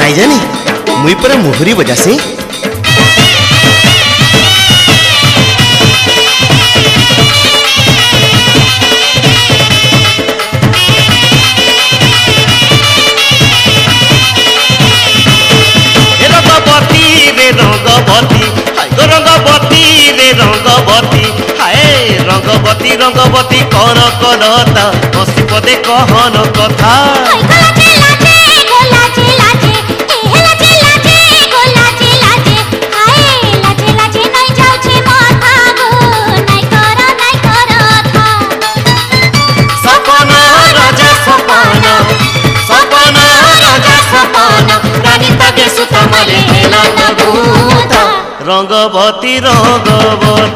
नाई जानी मुई पर मुहुरी बजासी रंगवती रंगवती कौन कलता हसी पदे कहन कथा रंगवती रंगवती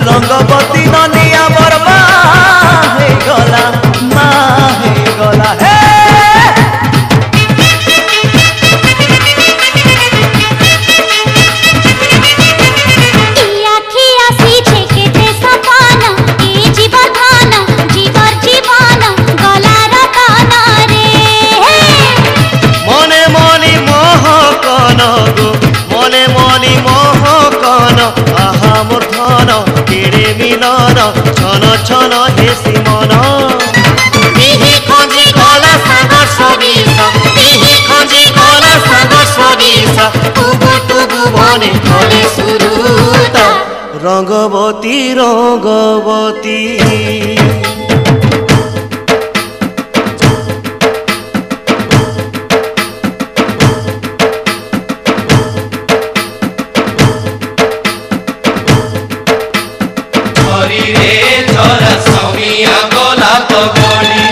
रंगवती ननिया बर्मा हे गला मा हे गला हे मने मनी मोह कन गो मने मनी मोह कन आहा मोर धन केड़े मिलन छन छन हेसी मन इही खंजी गला सागर सबिस इही खंजी गला सागर सबिस टुबु टुबु बने थले सुरुत रंगवती रंगवती रे छोरा सौमिया गोला तो गोली